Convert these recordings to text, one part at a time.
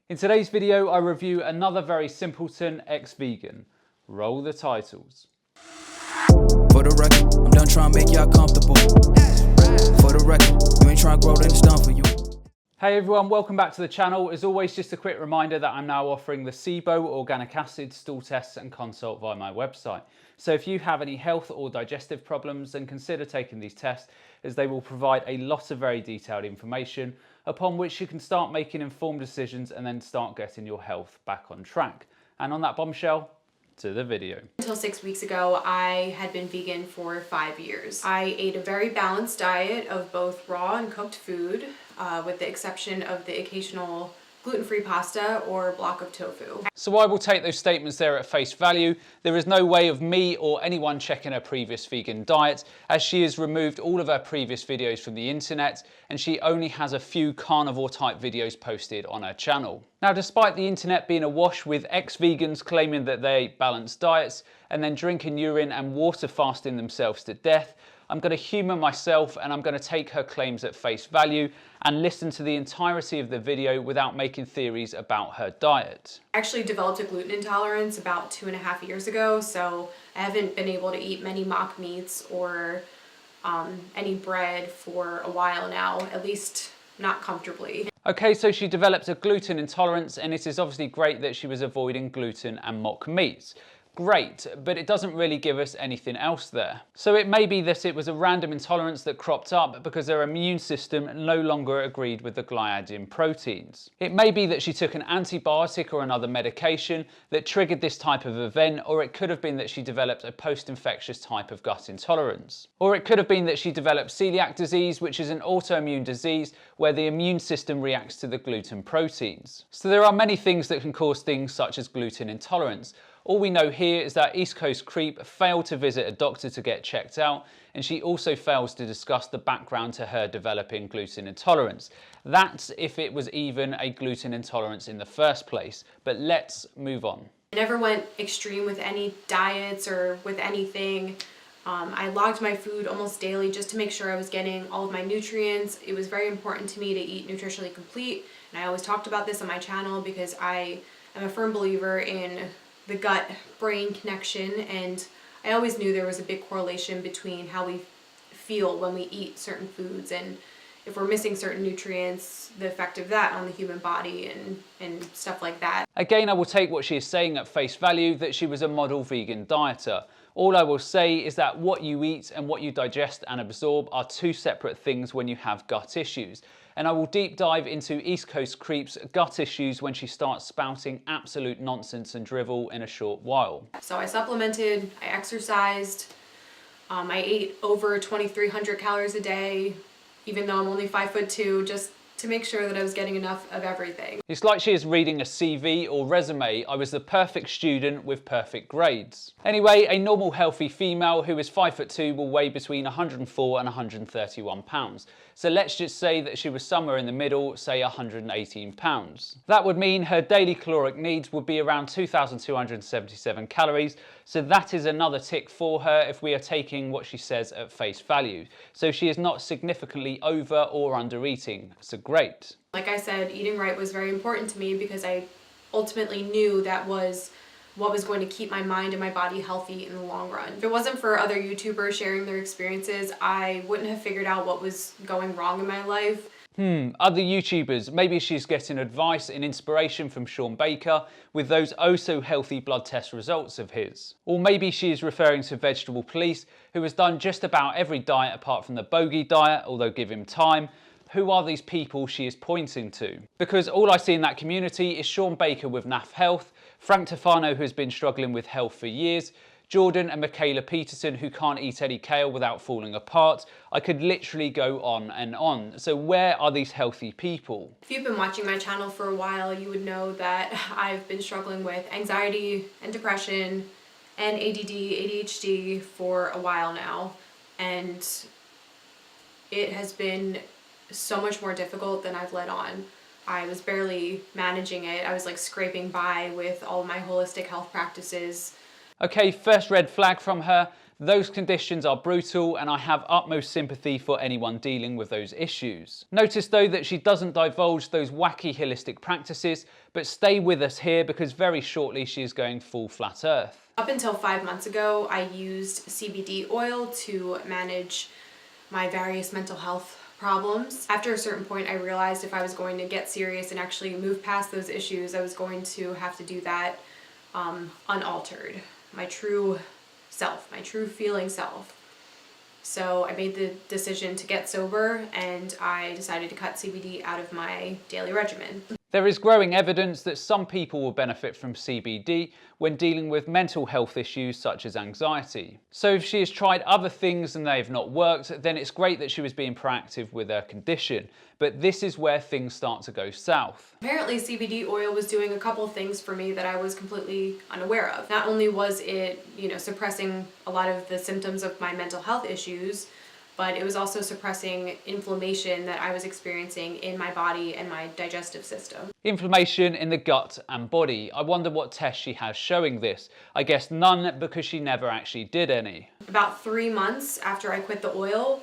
In today's video, I review another very simpleton ex-vegan. Roll the titles. For the record, I'm done trying to make y'all comfortable. For the record, you ain't trying to grow, then it's done for you. Hey everyone, welcome back to the channel. As always, just a quick reminder that I'm now offering the SIBO organic acid stool tests and consult via my website. So if you have any health or digestive problems, then consider taking these tests, as they will provide a lot of very detailed information upon which you can start making informed decisions and then start getting your health back on track. And on that bombshell, to the video. Until 6 weeks ago, I had been vegan for 5 years. I ate a very balanced diet of both raw and cooked food, with the exception of the occasional gluten-free pasta or block of tofu. So I will take those statements there at face value. There is no way of me or anyone checking her previous vegan diet, as she has removed all of her previous videos from the internet and she only has a few carnivore type videos posted on her channel. Now, despite the internet being awash with ex-vegans claiming that they ate balanced diets and then drinking urine and water fasting themselves to death, I'm going to humour myself and I'm going to take her claims at face value and listen to the entirety of the video without making theories about her diet. I actually developed a gluten intolerance about 2.5 years ago, so I haven't been able to eat many mock meats or any bread for a while now, at least not comfortably. Okay, so she developed a gluten intolerance, and it is obviously great that she was avoiding gluten and mock meats. Great, but it doesn't really give us anything else there. So it may be that it was a random intolerance that cropped up because her immune system no longer agreed with the gliadin proteins. It may be that she took an antibiotic or another medication that triggered this type of event, or it could have been that she developed a post-infectious type of gut intolerance. Or it could have been that she developed celiac disease, which is an autoimmune disease where the immune system reacts to the gluten proteins. So there are many things that can cause things such as gluten intolerance. All we know here is that East Coast Creep failed to visit a doctor to get checked out, and she also fails to discuss the background to her developing gluten intolerance. That's if it was even a gluten intolerance in the first place. But let's move on. I never went extreme with any diets or with anything. I logged my food almost daily just to make sure I was getting all of my nutrients. It was very important to me to eat nutritionally complete, and I always talked about this on my channel because I am a firm believer in the gut-brain connection, and I always knew there was a big correlation between how we feel when we eat certain foods, and if we're missing certain nutrients, the effect of that on the human body and stuff like that. Again, I will take what she is saying at face value, that she was a model vegan dieter. All I will say is that what you eat and what you digest and absorb are two separate things when you have gut issues. And I will deep dive into East Coast Creep's gut issues when she starts spouting absolute nonsense and drivel in a short while. So I supplemented, I exercised, I ate over 2,300 calories a day, even though I'm only 5'2", just to make sure that I was getting enough of everything. It's like she is reading a CV or resume. I was the perfect student with perfect grades. Anyway, a normal healthy female who is 5'2" will weigh between 104 and 131 pounds. So let's just say that she was somewhere in the middle, say 118 pounds. That would mean her daily caloric needs would be around 2,277 calories. So that is another tick for her if we are taking what she says at face value. So she is not significantly over or under eating. So great. Like I said, eating right was very important to me because I ultimately knew that was what was going to keep my mind and my body healthy in the long run. If it wasn't for other YouTubers sharing their experiences, I wouldn't have figured out what was going wrong in my life. Other YouTubers, maybe she's getting advice and inspiration from Shawn Baker with those oh so healthy blood test results of his. Or maybe she is referring to Vegetable Police, who has done just about every diet apart from the bogey diet, although give him time. Who are these people she is pointing to? Because all I see in that community is Shawn Baker with NAF Health, Frank Tofano, who has been struggling with health for years, Jordan and Michaela Peterson, who can't eat any kale without falling apart. I could literally go on and on. So where are these healthy people? If you've been watching my channel for a while, you would know that I've been struggling with anxiety and depression and ADD, ADHD for a while now. And it has been so much more difficult than I've let on. I was barely managing it. I was like scraping by with all of my holistic health practices. Okay, first red flag from her. Those conditions are brutal, and I have utmost sympathy for anyone dealing with those issues. Notice though that she doesn't divulge those wacky holistic practices, but stay with us here because very shortly she is going full flat earth. Up until 5 months ago, I used CBD oil to manage my various mental health problems. After a certain point, I realized if I was going to get serious and actually move past those issues, I was going to have to do that unaltered. My true self, my true feeling self. So I made the decision to get sober, and I decided to cut CBD out of my daily regimen. There is growing evidence that some people will benefit from CBD when dealing with mental health issues such as anxiety. So if she has tried other things and they have not worked, then it's great that she was being proactive with her condition. But this is where things start to go south. Apparently CBD oil was doing a couple things for me that I was completely unaware of. Not only was it, suppressing a lot of the symptoms of my mental health issues, but it was also suppressing inflammation that I was experiencing in my body and my digestive system. Inflammation in the gut and body. I wonder what tests she has showing this. I guess none, because she never actually did any. About 3 months after I quit the oil,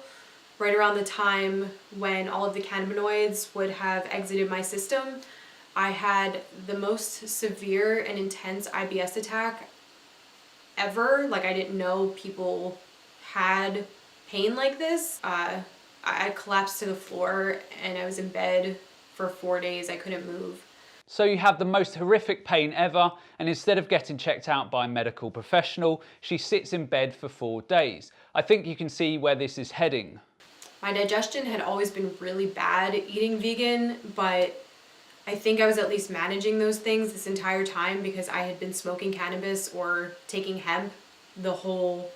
right around the time when all of the cannabinoids would have exited my system, I had the most severe and intense IBS attack ever. Like, I didn't know people had pain like this. I collapsed to the floor and I was in bed for 4 days. I couldn't move. So you have the most horrific pain ever, and instead of getting checked out by a medical professional, she sits in bed for 4 days. I think you can see where this is heading. My digestion had always been really bad eating vegan, but I think I was at least managing those things this entire time because I had been smoking cannabis or taking hemp the whole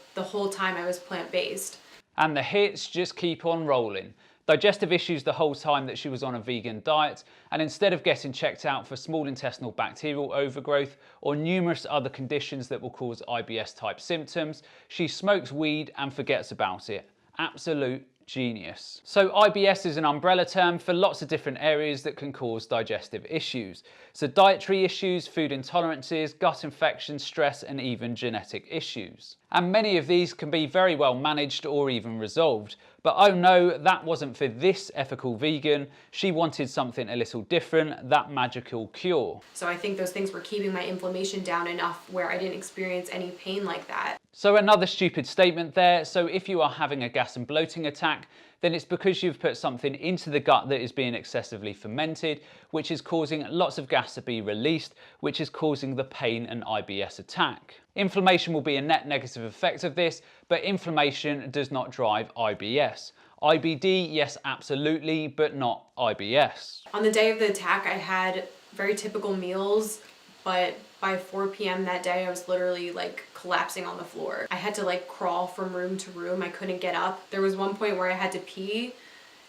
time I was plant-based. And the hits just keep on rolling. Digestive issues the whole time that she was on a vegan diet, and instead of getting checked out for small intestinal bacterial overgrowth or numerous other conditions that will cause IBS type symptoms, she smokes weed and forgets about it. Absolute genius. So IBS is an umbrella term for lots of different areas that can cause digestive issues. So dietary issues, food intolerances, gut infections, stress, and even genetic issues. And many of these can be very well managed or even resolved. But oh no, that wasn't for this ethical vegan. She wanted something a little different, that magical cure. So I think those things were keeping my inflammation down enough where I didn't experience any pain like that. So another stupid statement there. So if you are having a gas and bloating attack, then it's because you've put something into the gut that is being excessively fermented, which is causing lots of gas to be released, which is causing the pain and IBS attack. Inflammation will be a net negative effect of this, but inflammation does not drive IBS. IBD, yes, absolutely, but not IBS. On the day of the attack, I had very typical meals, but by 4 p.m. that day, I was literally like collapsing on the floor. I had to like crawl from room to room. I couldn't get up. There was one point where I had to pee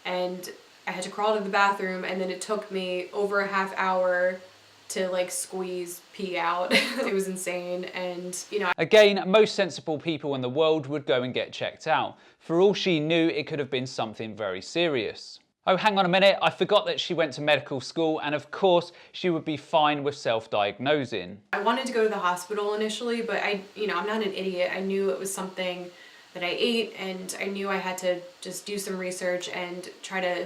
and I had to crawl to the bathroom, and then it took me over a half hour to like squeeze pee out. It was insane. And again, most sensible people in the world would go and get checked out. For all she knew, it could have been something very serious. Oh, hang on a minute, I forgot that she went to medical school, and of course she would be fine with self-diagnosing. I wanted to go to the hospital initially, but I'm not an idiot. I knew it was something that I ate, and I knew I had to just do some research and try to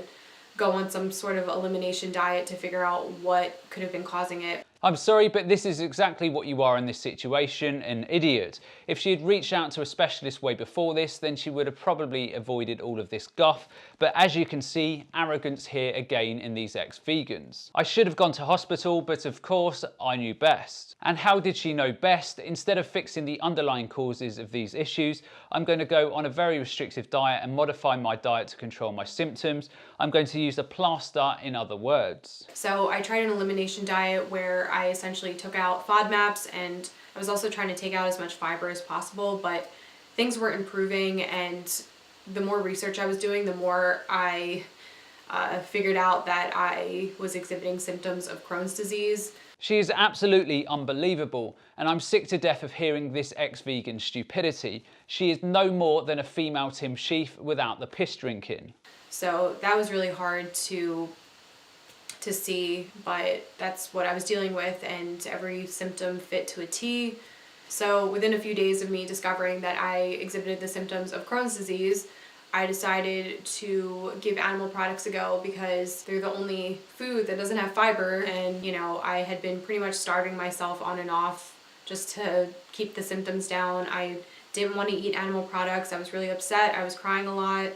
go on some sort of elimination diet to figure out what could have been causing it. I'm sorry, but this is exactly what you are in this situation, an idiot. If she had reached out to a specialist way before this, then she would have probably avoided all of this guff. But as you can see, arrogance here again in these ex-vegans. I should have gone to hospital, but of course, I knew best. And how did she know best? Instead of fixing the underlying causes of these issues, I'm going to go on a very restrictive diet and modify my diet to control my symptoms. I'm going to use a plaster, in other words. So I tried an elimination diet where I essentially took out FODMAPs, and I was also trying to take out as much fiber as possible, but things were improving, and the more research I was doing, the more I figured out that I was exhibiting symptoms of Crohn's disease. She is absolutely unbelievable, and I'm sick to death of hearing this ex-vegan stupidity. She is no more than a female Tim Sheaf without the piss drinking. So that was really hard to see, but that's what I was dealing with, and every symptom fit to a T. So within a few days of me discovering that I exhibited the symptoms of Crohn's disease, I decided to give animal products a go because they're the only food that doesn't have fiber. And, you know, I had been pretty much starving myself on and off just to keep the symptoms down. I didn't want to eat animal products. I was really upset. I was crying a lot.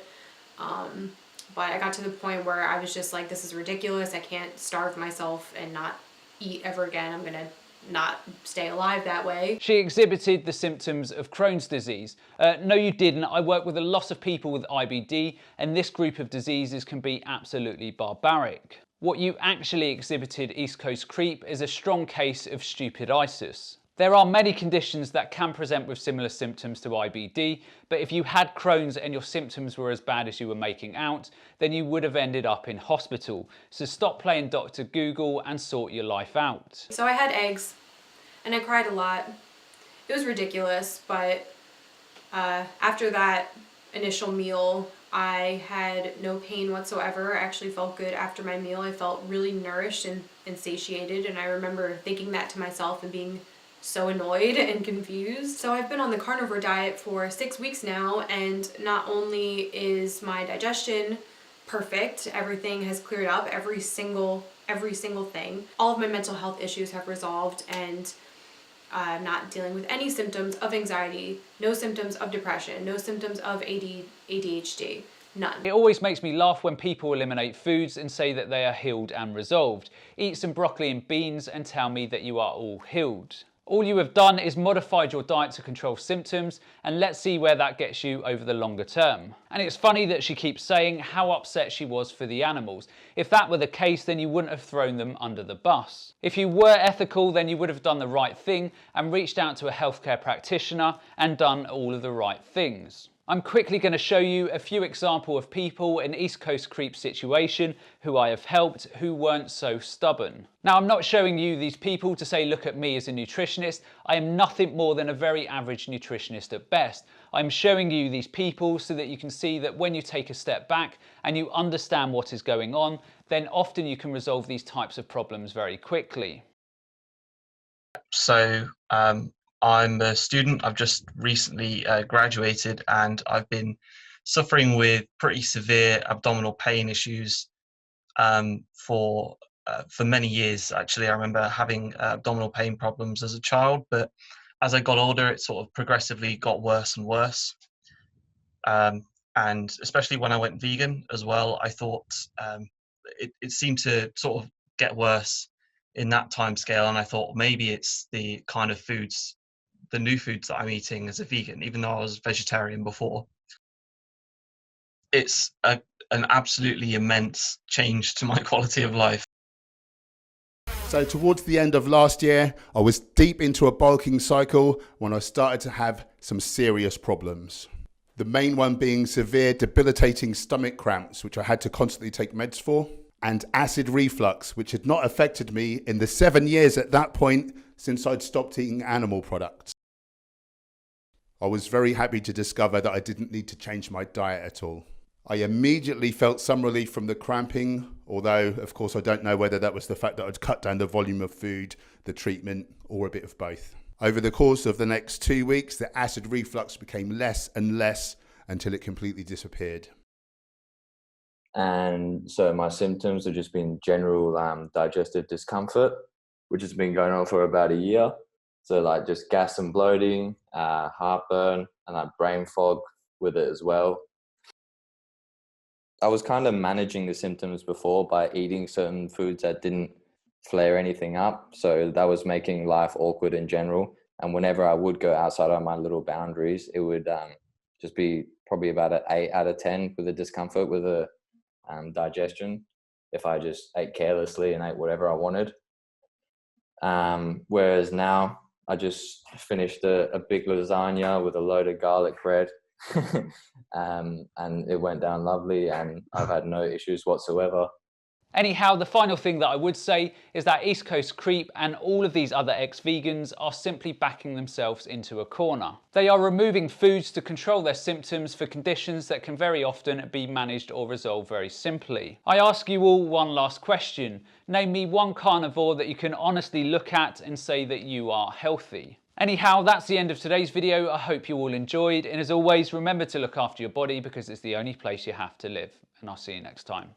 But I got to the point where I was just like, this is ridiculous. I can't starve myself and not eat ever again. I'm gonna not stay alive that way. She exhibited the symptoms of Crohn's disease. No, you didn't. I work with a lot of people with IBD, and this group of diseases can be absolutely barbaric. What you actually exhibited, East Coast Creep, is a strong case of stupiditis. There are many conditions that can present with similar symptoms to IBD, but if you had Crohn's and your symptoms were as bad as you were making out, then you would have ended up in hospital. So stop playing Dr. Google and sort your life out. So I had eggs, and I cried a lot. It was ridiculous, but after that initial meal, I had no pain whatsoever. I actually felt good after my meal. I felt really nourished and satiated, and I remember thinking that to myself and being so annoyed and confused. So I've been on the carnivore diet for 6 weeks now, and not only is my digestion perfect, everything has cleared up, every single thing. All of my mental health issues have resolved, and I'm not dealing with any symptoms of anxiety, no symptoms of depression, no symptoms of ADHD. None. It always makes me laugh when people eliminate foods and say that they are healed and resolved. Eat some broccoli and beans and tell me that you are all healed. All you have done is modified your diet to control symptoms, and let's see where that gets you over the longer term. And it's funny that she keeps saying how upset she was for the animals. If that were the case, then you wouldn't have thrown them under the bus. If you were ethical, then you would have done the right thing and reached out to a healthcare practitioner and done all of the right things. I'm quickly going to show you a few examples of people in East Coast Creep situation who I have helped who weren't so stubborn. Now, I'm not showing you these people to say, look at me as a nutritionist. I am nothing more than a very average nutritionist at best. I'm showing you these people so that you can see that when you take a step back and you understand what is going on, then often you can resolve these types of problems very quickly. So, I'm a student. I've just recently graduated, and I've been suffering with pretty severe abdominal pain issues for many years. Actually, I remember having abdominal pain problems as a child, but as I got older, it sort of progressively got worse and worse. And especially when I went vegan as well, I thought it seemed to sort of get worse in that time scale, and I thought maybe it's the kind of foods, the new foods that I'm eating as a vegan, even though I was vegetarian before. It's an absolutely immense change to my quality of life. So towards the end of last year, I was deep into a bulking cycle when I started to have some serious problems. The main one being severe debilitating stomach cramps, which I had to constantly take meds for, and acid reflux, which had not affected me in the 7 years at that point since I'd stopped eating animal products. I was very happy to discover that I didn't need to change my diet at all. I immediately felt some relief from the cramping, although of course I don't know whether that was the fact that I'd cut down the volume of food, the treatment, or a bit of both. Over the course of the next 2 weeks, the acid reflux became less and less until it completely disappeared. And so my symptoms have just been general digestive discomfort, which has been going on for about a year. So like just gas and bloating, heartburn, and like brain fog with it as well. I was kind of managing the symptoms before by eating certain foods that didn't flare anything up. So that was making life awkward in general. And whenever I would go outside of my little boundaries, it would just be probably about an 8 out of 10 with the discomfort with the digestion, if I just ate carelessly and ate whatever I wanted. Whereas now I just finished a big lasagna with a load of garlic bread and it went down lovely, and I've had no issues whatsoever. Anyhow, the final thing that I would say is that East Coast Creep and all of these other ex-vegans are simply backing themselves into a corner. They are removing foods to control their symptoms for conditions that can very often be managed or resolved very simply. I ask you all one last question. Name me one carnivore that you can honestly look at and say that you are healthy. Anyhow, that's the end of today's video. I hope you all enjoyed. And as always, remember to look after your body because it's the only place you have to live. And I'll see you next time.